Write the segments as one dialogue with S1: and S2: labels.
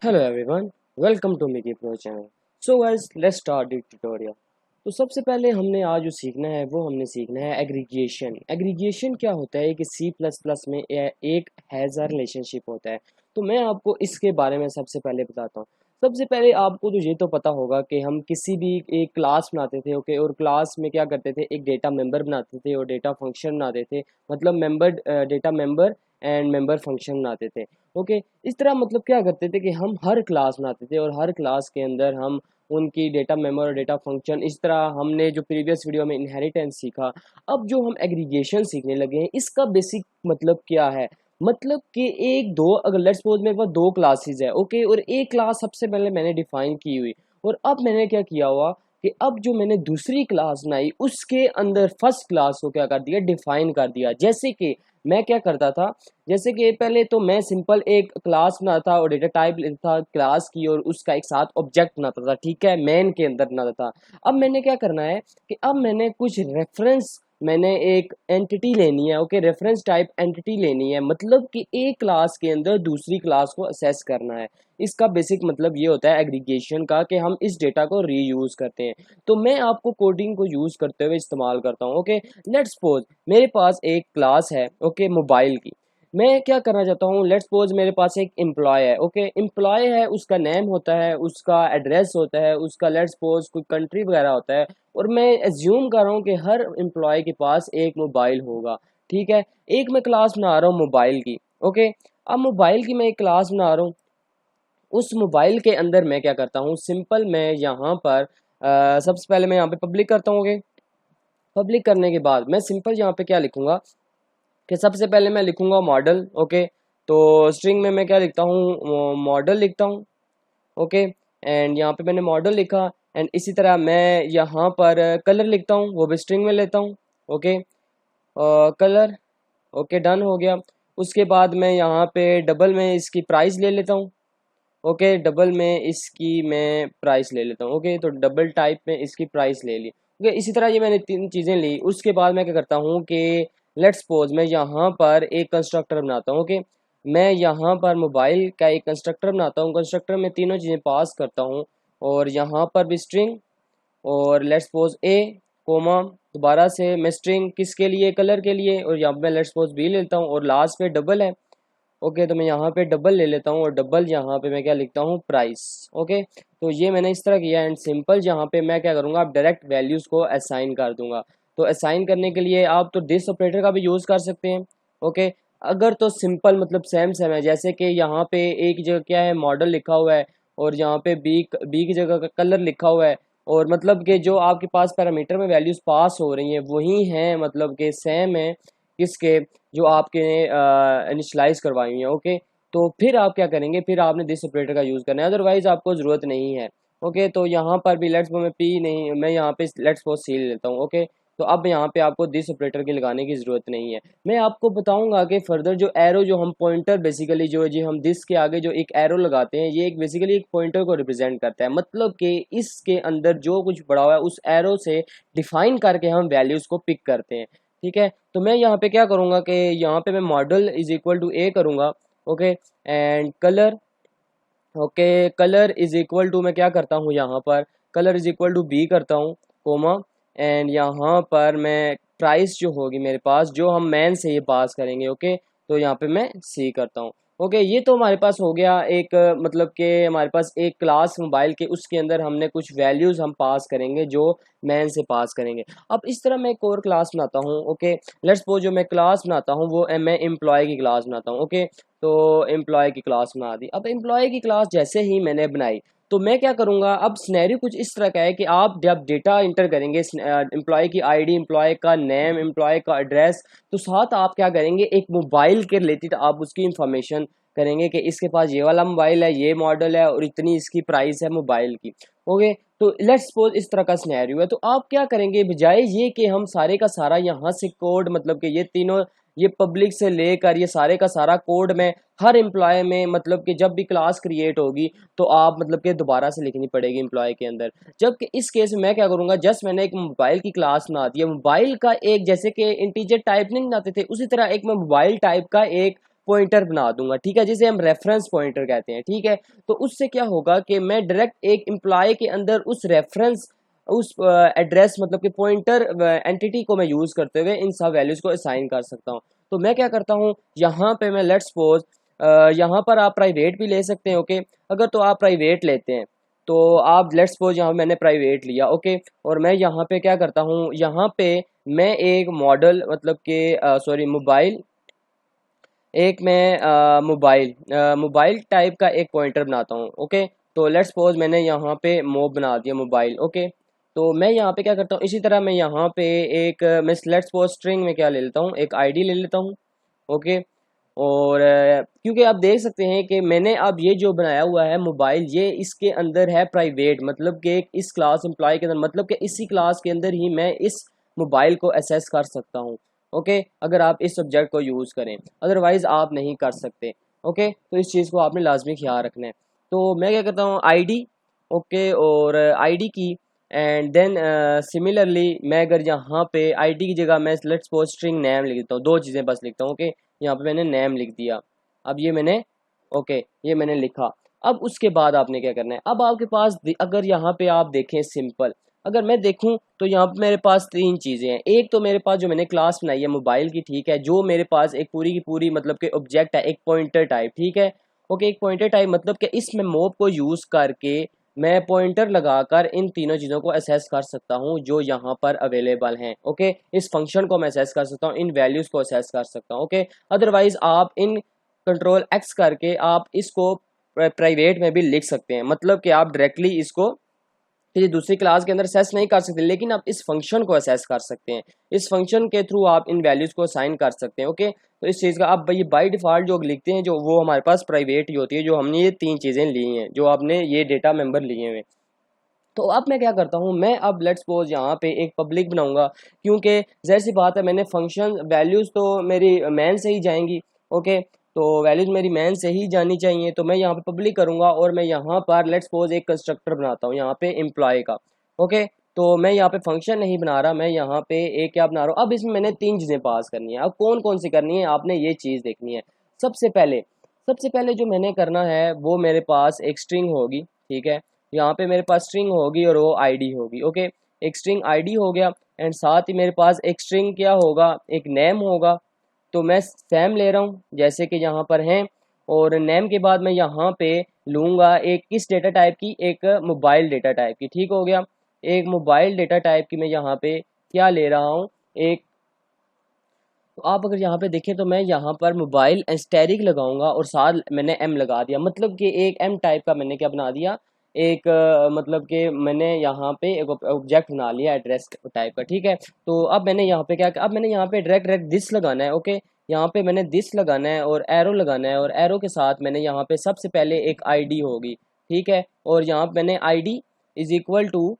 S1: Hello everyone, welcome to Mickey Pro channel. So guys, let's start the tutorial. तो सबसे पहले हमने आज जो सीखना है वो हमने सीखना है एग्रीगेशन। एग्रीगेशन क्या होता है कि सी प्लस प्लस में एक हैज़ अ रिलेशनशिप होता है। तो मैं आपको इसके बारे में सबसे पहले बताता हूँ। सबसे पहले आपको तो ये तो पता होगा कि हम किसी भी एक क्लास बनाते थे, ओके, और क्लास में क्या करते थे, एक डेटा मेंबर बनाते थे और डेटा फंक्शन बनाते थे। मतलब member data member and member function बनाते थे। ओके, इस तरह मतलब क्या करते थे कि हम हर क्लास बनाते थे और हर क्लास के अंदर हम उनकी डेटा मेमोरी और डेटा फंक्शन, इस तरह हमने जो प्रीवियस वीडियो में इनहेरिटेंस सीखा, अब जो हम एग्रीगेशन सीखने लगे हैं इसका बेसिक मतलब क्या है। मतलब कि एक दो, अगर लेट्स सपोज मेरे पास दो क्लासेस है, ओके, और एक क्लास सबसे पहले मैंने डिफाइन की हुई, और अब मैंने क्या किया हुआ कि अब जो मैंने दूसरी क्लास बनाई उसके अंदर फर्स्ट क्लास को क्या कर दिया, डिफाइन कर दिया। जैसे कि मैं क्या करता था, जैसे कि पहले तो मैं सिंपल एक क्लास बनाता था और डेटा टाइप लेता था क्लास की, और उसका एक साथ ऑब्जेक्ट बनाता था, ठीक है, मेन के अंदर बनाता था। अब मैंने क्या करना है कि अब मैंने कुछ रेफरेंस, मैंने एक एंटिटी लेनी है, ओके, रेफरेंस टाइप एंटिटी लेनी है, मतलब कि एक क्लास के अंदर दूसरी क्लास को असेस करना है। इसका बेसिक मतलब ये होता है एग्रीगेशन का कि हम इस डेटा को रीयूज करते हैं। तो मैं आपको कोडिंग को यूज करते हुए इस्तेमाल करता हूँ। ओके, लेट्स सपोज मेरे पास एक क्लास है, ओके, मोबाइल की। मैं क्या करना चाहता हूँ, लेट्स सपोज मेरे पास एक एम्प्लॉय है, ओके, एम्प्लॉय है, उसका नेम होता है, उसका एड्रेस होता है, उसका लेट्स सपोज कोई कंट्री वगैरह होता है, और मैं एज्यूम कर रहा हूँ कि हर एम्प्लॉय के पास एक मोबाइल होगा। ठीक है, एक मैं क्लास बना रहा हूँ मोबाइल की। ओके, अब मोबाइल की मैं एक क्लास बना रहा हूँ। उस मोबाइल के अंदर मैं क्या करता हूँ, सिंपल मैं यहाँ पर सबसे पहले मैं यहाँ पे पब्लिक करता हूँ। ओके, पब्लिक करने के बाद मैं सिंपल यहाँ पे क्या लिखूंगा कि सबसे पहले मैं लिखूंगा मॉडल। ओके, तो स्ट्रिंग में मैं क्या लिखता हूँ, मॉडल लिखता हूँ। ओके, एंड यहाँ पे मैंने मॉडल लिखा, एंड इसी तरह मैं यहाँ पर कलर लिखता हूँ, वो भी स्ट्रिंग में लेता हूँ। ओके, कलर, ओके, डन हो गया। उसके बाद मैं यहाँ पे डबल में इसकी प्राइस ले लेता हूँ। ओके, डबल में इसकी मैं प्राइस ले लेता हूँ। ओके, तो डबल टाइप में इसकी प्राइस ले ली। ओके, इसी तरह ये मैंने तीन चीज़ें ली। उसके बाद मैं क्या करता हूँ कि लेट्स सपोज मैं यहाँ पर एक कंस्ट्रक्टर बनाता हूँ। ओके, मैं यहाँ पर मोबाइल का एक कंस्ट्रक्टर बनाता हूँ। कंस्ट्रक्टर में तीनों चीज़ें पास करता हूँ, और यहाँ पर भी स्ट्रिंग, और लेट्स सपोज ए कोमा, दोबारा से मैं स्ट्रिंग किसके लिए, कलर के लिए, और यहाँ पे मैं लेट्स सपोज बी लेता हूँ, और लास्ट पे डबल है। ओके, तो मैं यहाँ पे डबल ले लेता हूँ, और डबल यहाँ पे मैं क्या लिखता हूँ, प्राइस। ओके, तो ये मैंने इस तरह किया, एंड सिंपल यहाँ पे मैं क्या करूँगा, आप डायरेक्ट वैल्यूज़ को असाइन कर दूंगा। तो असाइन करने के लिए आप तो दिस ऑपरेटर का भी यूज़ कर सकते हैं। ओके, अगर तो सिंपल मतलब सेम सेम है, जैसे कि यहाँ पे एक जगह क्या है, मॉडल लिखा हुआ है, और यहाँ पे बी की जगह का कलर लिखा हुआ है, और मतलब कि जो आपके पास पैरामीटर में वैल्यूज़ पास हो रही हैं वही हैं, मतलब कि सेम है किसके, जो आपके इनिशलाइज करवाई हुई है। ओके, तो फिर आप क्या करेंगे, फिर आपने दिस ऑपरेटर का यूज़ करना है, अदरवाइज आपको ज़रूरत नहीं है। ओके, तो यहाँ पर भी लेट्स मैं पी नहीं, मैं यहाँ पे लेट्स सपोज सी लेता हूँ। ओके, तो अब यहाँ पे आपको दिस ऑपरेटर की लगाने की ज़रूरत नहीं है। मैं आपको बताऊंगा कि फर्दर जो एरो, जो हम पॉइंटर बेसिकली जो है जी, हम दिस के आगे जो एक एरो लगाते हैं, ये एक बेसिकली एक पॉइंटर को रिप्रेजेंट करता है। मतलब कि इसके अंदर जो कुछ पड़ा हुआ है उस एरो से डिफाइन करके हम वैल्यूज़ को पिक करते हैं। ठीक है, तो मैं यहाँ पे क्या करूँगा कि यहाँ पे मैं model is equal to A करूँगा। Okay, and colour, okay, colour is equal to मैं क्या करता हूँ, यहाँ पर colour is equal to B करता हूँ, कोमा, एंड यहाँ पर मैं प्राइस जो होगी मेरे पास, जो हम मैन से ये पास करेंगे। ओके, तो यहाँ पे मैं सी करता हूँ। ओके, ये तो हमारे पास हो गया एक मतलब कि हमारे पास एक क्लास मोबाइल के, उसके अंदर हमने कुछ वैल्यूज़ हम पास करेंगे जो मैन से पास करेंगे। अब इस तरह मैं एक और क्लास बनाता हूँ। ओके, लेट्स सपोज जो मैं क्लास बनाता हूँ वो मैं एम्प्लॉय की क्लास बनाता हूँ। ओके, तो एम्प्लॉय की क्लास बना दी। अब एम्प्लॉय की क्लास जैसे ही मैंने बनाई, तो मैं क्या करूँगा, अब सिनेरियो कुछ इस तरह का है कि आप जब डेटा इंटर करेंगे, एम्प्लॉय की आईडी, एम्प्लॉय का नेम, एम्प्लॉय का एड्रेस, तो साथ आप क्या करेंगे, एक मोबाइल के रिलेटेड आप उसकी इंफॉर्मेशन करेंगे कि इसके पास ये वाला मोबाइल है, ये मॉडल है, और इतनी इसकी प्राइस है मोबाइल की। ओके, तो लेट्स सपोज इस तरह का सिनेरियो है, तो आप क्या करेंगे, बजाय ये कि हम सारे का सारा यहाँ से कोड, मतलब कि ये तीनों, ये पब्लिक से लेकर ये सारे का सारा कोड में हर एम्प्लॉय में, मतलब कि जब भी क्लास क्रिएट होगी तो आप मतलब कि दोबारा से लिखनी पड़ेगी एम्प्लॉय के अंदर। जबकि इस केस में मैं क्या करूंगा, जस्ट मैंने एक मोबाइल की क्लास बना दी है, मोबाइल का एक, जैसे कि इंटीजर टाइप नहीं बनाते थे, उसी तरह एक मैं मोबाइल टाइप का एक पॉइंटर बना दूंगा, ठीक है, जिसे हम रेफरेंस पॉइंटर कहते हैं, ठीक है। तो उससे क्या होगा कि मैं डायरेक्ट एक एम्प्लॉय के अंदर उस रेफरेंस उस एड्रेस मतलब कि पॉइंटर एंटिटी को मैं यूज़ करते हुए इन सब वैल्यूज़ को असाइन कर सकता हूँ। तो मैं क्या करता हूँ, यहाँ पे मैं लेट्स सपोज यहाँ पर आप प्राइवेट भी ले सकते हैं, ओके। अगर तो आप प्राइवेट लेते हैं तो आप लेट्स सपोज यहाँ मैंने प्राइवेट लिया, ओके। और मैं यहाँ पे क्या करता हूँ, यहाँ पे मैं एक मॉडल मतलब कि सॉरी मोबाइल एक मैं मोबाइल टाइप का एक पॉइंटर बनाता हूँ, ओके। तो लेट्स सपोज मैंने यहाँ पे मोब बना दिया मोबाइल, ओके। तो मैं यहाँ पे क्या करता हूँ, इसी तरह मैं यहाँ पे एक मैं लेट्स सपोज स्ट्रिंग में क्या ले लेता हूँ, एक आईडी ले लेता हूँ, ओके। और क्योंकि आप देख सकते हैं कि मैंने अब ये जो बनाया हुआ है मोबाइल, ये इसके अंदर है प्राइवेट, मतलब कि इस क्लास एम्प्लॉय के अंदर, मतलब कि इसी क्लास के अंदर ही मैं इस मोबाइल को एसेस कर सकता हूँ, ओके। अगर आप इस सब्जेक्ट को यूज़ करें, अदरवाइज़ आप नहीं कर सकते, ओके। तो इस चीज़ को आपने लाजमी ख्याल रखना है। तो मैं क्या करता हूँ, आईडी, ओके, और आईडी की एंड देन सिमिलरली मैं अगर यहाँ पे आईडी की जगह मैं लेट्स सपोज स्ट्रिंग नेम लिख देता हूँ, दो चीज़ें बस लिखता हूँ, ओके। यहाँ पे मैंने नेम लिख दिया, अब ये मैंने ओके ये मैंने लिखा। अब उसके बाद आपने क्या करना है, अब आपके पास अगर यहाँ पे आप देखें सिंपल, अगर मैं देखूं तो यहाँ पे मेरे पास तीन चीज़ें हैं। एक तो मेरे पास जो मैंने क्लास बनाई है मोबाइल की, ठीक है, जो मेरे पास एक पूरी की पूरी मतलब कि ऑब्जेक्ट है, एक पॉइंटर टाइप, ठीक है, ओके। एक पॉइंटर टाइप मतलब कि इसमें मोब को यूज़ करके मैं पॉइंटर लगाकर इन तीनों चीज़ों को असेस कर सकता हूँ जो यहाँ पर अवेलेबल हैं, ओके। इस फंक्शन को मैं असेस कर सकता हूँ, इन वैल्यूज़ को असेस कर सकता हूँ, ओके। अदरवाइज आप इन कंट्रोल एक्स करके आप इसको प्राइवेट में भी लिख सकते हैं, मतलब कि आप डायरेक्टली इसको किसी दूसरी क्लास के अंदर असेस नहीं कर सकते, लेकिन आप इस फंक्शन को असेस कर सकते हैं। इस फंक्शन के थ्रू आप इन वैल्यूज़ को असाइन कर सकते हैं, ओके। तो इस चीज़ का आप ये बाय डिफ़ॉल्ट जो लिखते हैं, जो वो हमारे पास प्राइवेट ही होती है, जो हमने ये तीन चीज़ें ली हैं, जो आपने ये डेटा मेंबर लिए हुए। तो अब मैं क्या करता हूँ, मैं अब लेट्स सपोज यहाँ पे एक पब्लिक बनाऊंगा, क्योंकि ज़ाहिर सी बात है मैंने फंक्शन वैल्यूज़ तो मेरी मैन से ही जाएंगी, ओके। तो वैल्यूज़ मेरी मैन से ही जानी चाहिए, तो मैं यहाँ पे पब्लिक करूँगा और मैं यहाँ पर लेट्स सपोज एक कंस्ट्रक्टर बनाता हूँ यहाँ पे एम्प्लॉय का, ओके। तो मैं यहाँ पे फंक्शन नहीं बना रहा, मैं यहाँ पे एक क्या बना रहा हूँ। अब इसमें मैंने तीन चीज़ें पास करनी है। अब कौन कौन सी करनी है, आपने ये चीज़ देखनी है। सबसे पहले जो मैंने करना है वो मेरे पास एक स्ट्रिंग होगी, ठीक है। यहाँ पे मेरे पास स्ट्रिंग होगी और वो आईडी होगी, ओके। एक स्ट्रिंग आईडी हो गया एंड साथ ही मेरे पास एक स्ट्रिंग क्या होगा, एक नेम होगा। तो मैं सैम ले रहा हूँ जैसे कि यहाँ पर हैं, और नेम के बाद मैं यहाँ पे लूँगा एक किस डेटा टाइप की, एक मोबाइल डेटा टाइप की, ठीक हो गया। एक मोबाइल डेटा टाइप की मैं यहाँ पे क्या ले रहा हूँ, एक। तो आप अगर यहाँ पे देखें तो मैं यहाँ पर मोबाइल एस्टेरिक लगाऊंगा और साथ मैंने एम लगा दिया, मतलब कि एक एम टाइप का मैंने क्या बना दिया, एक मतलब कि मैंने यहाँ पे एक ऑब्जेक्ट बना लिया एड्रेस टाइप का, ठीक है। तो अब मैंने यहाँ पे क्या, अब मैंने यहाँ पे डायरेक्ट डायरेक्ट दिस लगाना है, ओके। यहाँ पे मैंने दिस लगाना है और एरो लगाना है, और एरो के साथ मैंने यहाँ पे सबसे पहले एक आईडी होगी, ठीक है। और यहाँ पे मैंने आईडी इज इक्वल टू,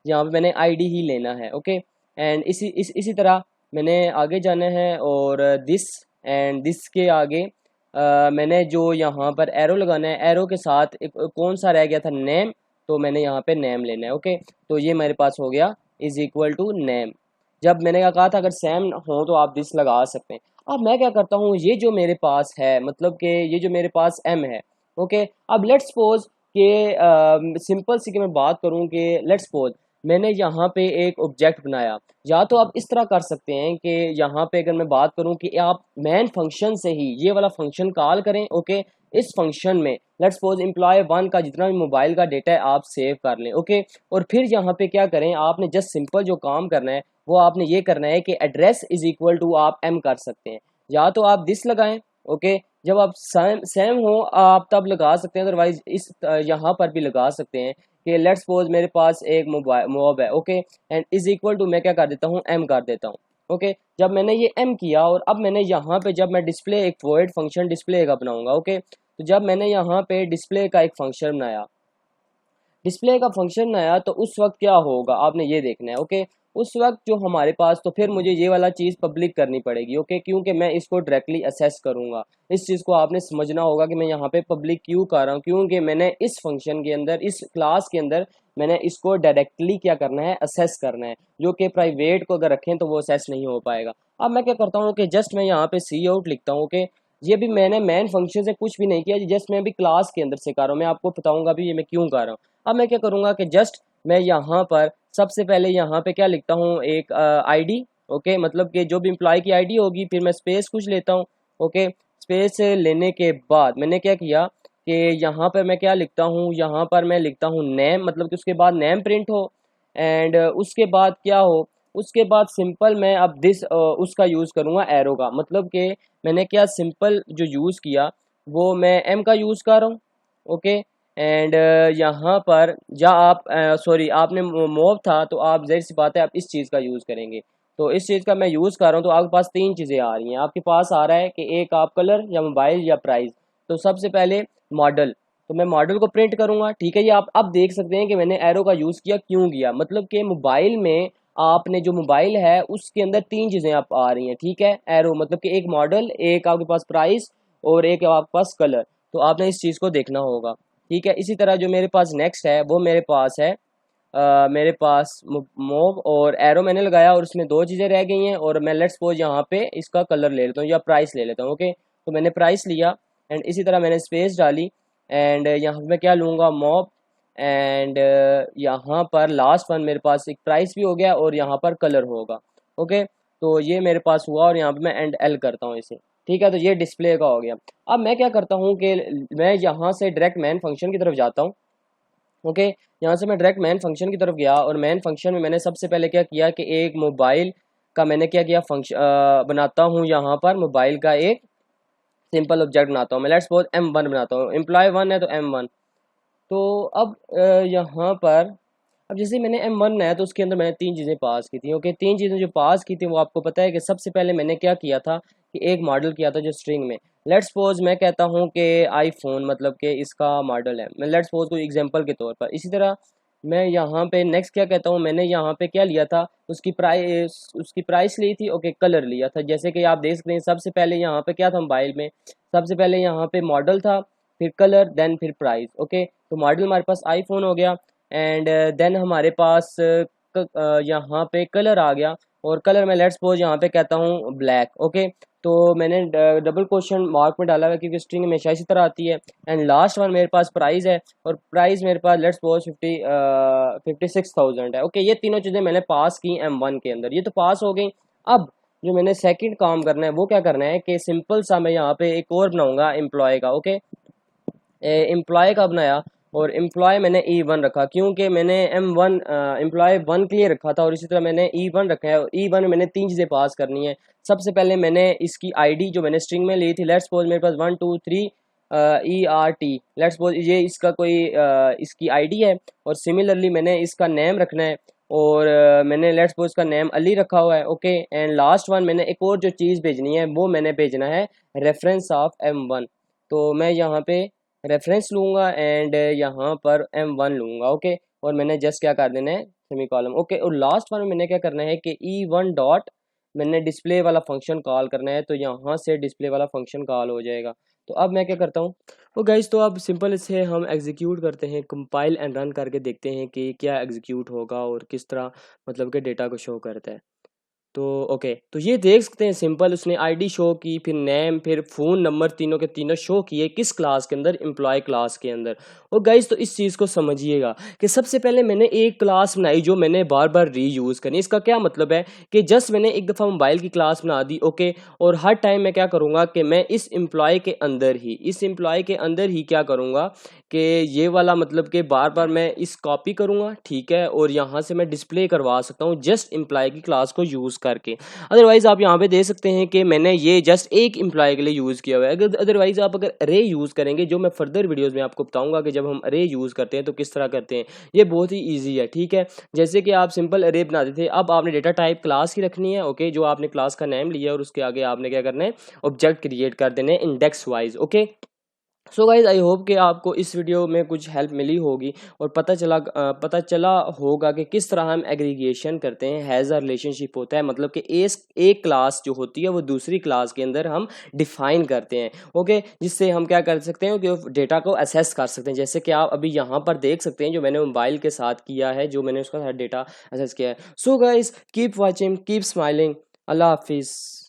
S1: यहाँ पे मैंने आईडी ही लेना है, ओके। एंड इसी तरह मैंने आगे जाना है और दिस एंड दिस के आगे मैंने जो यहाँ पर एरो लगाना है, एरो के साथ एक कौन सा रह गया था, नेम। तो मैंने यहाँ पे नेम लेना है, ओके। तो ये मेरे पास हो गया इज इक्वल टू नेम। जब मैंने क्या कहा था, अगर सेम हो तो आप दिस लगा सकते हैं। अब मैं क्या करता हूँ, ये जो मेरे पास है मतलब कि ये जो मेरे पास एम है, ओके। अब लेट्स सपोज कि सिंपल सी कि मैं बात करूँ कि लेट्स सपोज मैंने यहाँ पे एक ऑब्जेक्ट बनाया। या तो आप इस तरह कर सकते हैं कि यहाँ पे अगर मैं बात करूँ कि आप मेन फंक्शन से ही ये वाला फंक्शन कॉल करें, ओके। इस फंक्शन में लेट्स सपोज एम्प्लॉय वन का जितना भी मोबाइल का डेटा है आप सेव कर लें, ओके। और फिर यहाँ पे क्या करें, आपने जस्ट सिंपल जो काम करना है वो आपने ये करना है कि एड्रेस इज इक्वल टू आप एम कर सकते हैं, या तो आप दिस लगाएं, ओके। जब आप सेम हो आप तब लगा सकते हैं, अदरवाइज इस यहाँ पर भी लगा सकते हैं कि लेट्स सपोज मेरे पास एक मोबाइल मोब है, okay. And is equal to मैं क्या कर देता हूँ, एम कर देता हूँ, ओके। जब मैंने ये एम किया और अब मैंने यहाँ पे जब मैं डिस्प्ले एक वॉइड फंक्शन डिस्प्ले का बनाऊंगा, ओके। तो जब मैंने यहाँ पे डिस्प्ले का एक फंक्शन बनाया, डिस्प्ले का फंक्शन आया, तो उस वक्त क्या होगा आपने ये देखना है, ओके। उस वक्त जो हमारे पास, तो फिर मुझे ये वाला चीज़ पब्लिक करनी पड़ेगी, ओके, क्योंकि मैं इसको डायरेक्टली असेस करूंगा। इस चीज़ को आपने समझना होगा कि मैं यहाँ पे पब्लिक क्यों कर रहा हूँ, क्योंकि मैंने इस फंक्शन के अंदर, इस क्लास के अंदर मैंने इसको डायरेक्टली क्या करना है, असेस करना है, जो कि प्राइवेट को अगर रखें तो वो असेस नहीं हो पाएगा। अब मैं क्या करता हूँ कि जस्ट मैं यहाँ पे सी आउट लिखता हूँ, ओके। ये भी मैंने मेन फंक्शन से कुछ भी नहीं किया, जस्ट मैं अभी क्लास के अंदर से कर रहा हूँ। मैं आपको बताऊंगा भी ये मैं क्यों कर रहा हूँ। अब मैं क्या करूँगा कि जस्ट मैं यहाँ पर सबसे पहले यहाँ पे क्या लिखता हूँ, एक आईडी। ओके, मतलब कि जो भी एम्प्लॉय की आईडी होगी, फिर मैं स्पेस कुछ लेता हूँ। ओके, स्पेस लेने के बाद मैंने क्या किया कि यहाँ पर मैं क्या लिखता हूँ, यहाँ पर मैं लिखता हूँ नेम, मतलब कि उसके बाद नेम प्रिंट हो। एंड उसके बाद क्या हो, उसके बाद सिंपल मैं अब दिस उसका यूज़ करूँगा एरो का, मतलब कि मैंने क्या सिंपल जो यूज़ किया वो मैं एम का यूज़ कर रहा हूँ। ओके, एंड यहाँ पर या आप सॉरी आपने मोव था तो आप ज़ाहिर सी बात है आप इस चीज़ का यूज़ करेंगे। तो इस चीज़ का मैं यूज़ कर रहा हूँ, तो आपके पास तीन चीज़ें आ रही हैं। आपके पास आ रहा है कि एक आप कलर या मोबाइल या प्राइस। तो सबसे पहले मॉडल, तो मैं मॉडल को प्रिंट करूँगा। ठीक है, ये आप अब देख सकते हैं कि मैंने एरो का यूज़ किया, क्यों किया, मतलब कि मोबाइल में आपने जो मोबाइल है उसके अंदर तीन चीज़ें आप आ रही हैं। ठीक है, एरो मतलब कि एक मॉडल, एक आपके पास प्राइस और एक आपके पास कलर। तो आपने इस चीज़ को देखना होगा। ठीक है, इसी तरह जो मेरे पास नेक्स्ट है वो मेरे पास है मेरे पास मोव और एरो मैंने लगाया और उसमें दो चीज़ें रह गई हैं, और मैं लेट्स सपोज यहाँ पे इसका कलर ले लेता हूँ या प्राइस ले लेता हूँ। ओके, तो मैंने प्राइस लिया एंड इसी तरह मैंने स्पेस डाली एंड यहाँ पे मैं क्या लूँगा, मॉब। एंड यहाँ पर लास्ट वन मेरे पास एक प्राइस भी हो गया और यहाँ पर कलर होगा। ओके, तो ये मेरे पास हुआ और यहाँ पे मैं एंड एल करता हूँ इसे। ठीक है, तो ये डिस्प्ले का हो गया। अब मैं क्या करता हूँ कि मैं यहाँ से डायरेक्ट मैन फंक्शन की तरफ जाता हूँ। ओके, यहाँ से मैं डायरेक्ट मैन फंक्शन की तरफ गया और मैन फंक्शन में मैंने सबसे पहले क्या किया कि एक मोबाइल का मैंने क्या किया फंक्शन बनाता हूँ। यहाँ पर मोबाइल का एक सिंपल ऑब्जेक्ट बनाता हूँ मैं, लेट्स सपोज M1 बनाता हूँ, एम्प्लॉय 1 है तो M1। तो अब यहाँ पर अब जैसे मैंने M1 बनाया तो उसके अंदर मैंने तीन चीज़ें पास की थी। ओके, तीन चीज़ें जो पास की थी वो आपको पता है कि सबसे पहले मैंने क्या किया था कि एक मॉडल किया था जो स्ट्रिंग में। लेट्स सपोज मैं कहता हूँ कि आईफोन, मतलब कि इसका मॉडल है, मैं लेट्स सपोज कोई एग्जांपल के तौर पर। इसी तरह मैं यहाँ पे नेक्स्ट क्या कहता हूँ, मैंने यहाँ पे क्या लिया था, उसकी प्राइस ली थी। ओके, कलर लिया था, जैसे कि आप देख सकते हैं सबसे पहले यहाँ पे क्या था मोबाइल में, सबसे पहले यहाँ पे मॉडल था, फिर कलर, देन फिर प्राइस। ओके, तो मॉडल हमारे पास आईफोन हो गया एंड देन हमारे पास यहाँ पे कलर आ गया, और कलर मैं लेट्स सपोज यहाँ पे कहता हूँ ब्लैक। ओके, तो मैंने डबल क्वेश्चन मार्क में डाला हुआ क्योंकि स्ट्रिंग हमेशा इसी तरह आती है। एंड लास्ट वन मेरे पास प्राइस है, और प्राइस मेरे पास लेट्स सपोज 56,000 है। ओके, ये तीनों चीज़ें मैंने पास की M1 के अंदर, ये तो पास हो गई। अब जो मैंने सेकंड काम करना है वो क्या करना है कि सिंपल सा मैं यहाँ पे एक और बनाऊंगा एम्प्लॉय का। ओके, एम्प्लॉय का बनाया और एम्प्लॉय मैंने E1 रखा, क्योंकि मैंने M1 एम्प्लॉय 1 के लिए रखा था, और इसी तरह मैंने E1 रखा है। और E1 में मैंने तीन चीज़ें पास करनी है। सबसे पहले मैंने इसकी आईडी जो मैंने स्ट्रिंग में ली थी, लेट्स सपोज मेरे पास 1 2 3 ERT, लेट्स सपोज ये इसका कोई इसकी आईडी है। और सिमिलरली मैंने इसका नेम रखना है, और मैंने लेट्स सपोज इसका नेम अली रखा हुआ है। ओके, एंड लास्ट वन मैंने एक और जो चीज़ भेजनी है वो मैंने भेजना है रेफरेंस ऑफ M1। तो मैं यहाँ पे रेफरेंस लूँगा एंड यहाँ पर M1 लूँगा। ओके, और मैंने जस्ट क्या कर देना है, सेमी कॉलम। ओके, और लास्ट वन में मैंने क्या करना है कि E1 डॉट मैंने डिस्प्ले वाला फंक्शन कॉल करना है, तो यहाँ से डिस्प्ले वाला फंक्शन कॉल हो जाएगा। तो अब मैं क्या करता हूँ, तो गाइस तो अब सिंपल इसे हम एग्जीक्यूट करते हैं, कंपाइल एंड रन करके देखते हैं कि क्या एग्जीक्यूट होगा और किस तरह मतलब कि डेटा को शो करता है। तो ओके, तो ये देख सकते हैं सिंपल उसने आईडी शो की, फिर नेम, फिर फ़ोन नंबर, तीनों के तीनों शो किए किस क्लास के अंदर, एम्प्लॉय क्लास के अंदर। और गाइस तो इस चीज़ को समझिएगा कि सबसे पहले मैंने एक क्लास बनाई जो मैंने बार बार रीयूज़ करनी। इसका क्या मतलब है कि जस्ट मैंने एक दफ़ा मोबाइल की क्लास बना दी। ओके, और हर टाइम मैं क्या करूँगा कि मैं इस एम्प्लॉय के अंदर ही क्या करूँगा कि ये वाला मतलब कि बार बार मैं इस कॉपी करूँगा। ठीक है, और यहाँ से मैं डिस्प्ले करवा सकता हूँ जस्ट एम्प्लॉय की क्लास को यूज़ करके। अदरवाइज़ आप यहाँ पे देख सकते हैं कि मैंने ये जस्ट एक एम्प्लॉय के लिए यूज़ किया हुआ है। अदरवाइज़ आप अगर अरे यूज़ करेंगे, जो मैं फर्दर वीडियोज़ में आपको बताऊँगा कि जब हम अरे यूज़ करते हैं तो किस तरह करते हैं, ये बहुत ही ईजी है। ठीक है, जैसे कि आप सिंपल अरे बनाते थे, अब आपने डेटा टाइप क्लास की रखनी है। ओके, जो आपने क्लास का नेम लिया और उसके आगे आपने क्या करना है, ऑब्जेक्ट क्रिएट कर देने index wise. Okay, so guys I hope कि आपको इस वीडियो में कुछ हेल्प मिली होगी और पता चला होगा कि किस तरह हम एग्रीगेशन करते हैं। हैज़ अ रिलेशनशिप होता है, मतलब कि एक क्लास जो होती है वो दूसरी क्लास के अंदर हम डिफाइन करते हैं। ओके, जिससे हम क्या कर सकते हैं कि डेटा को असेस कर सकते हैं, जैसे कि आप अभी यहाँ पर देख सकते हैं जो मैंने मोबाइल के साथ किया है, जो मैंने उसका साथ डेटा असेस किया है। So guys keep watching, keep smiling, अल्लाह हाफिज़।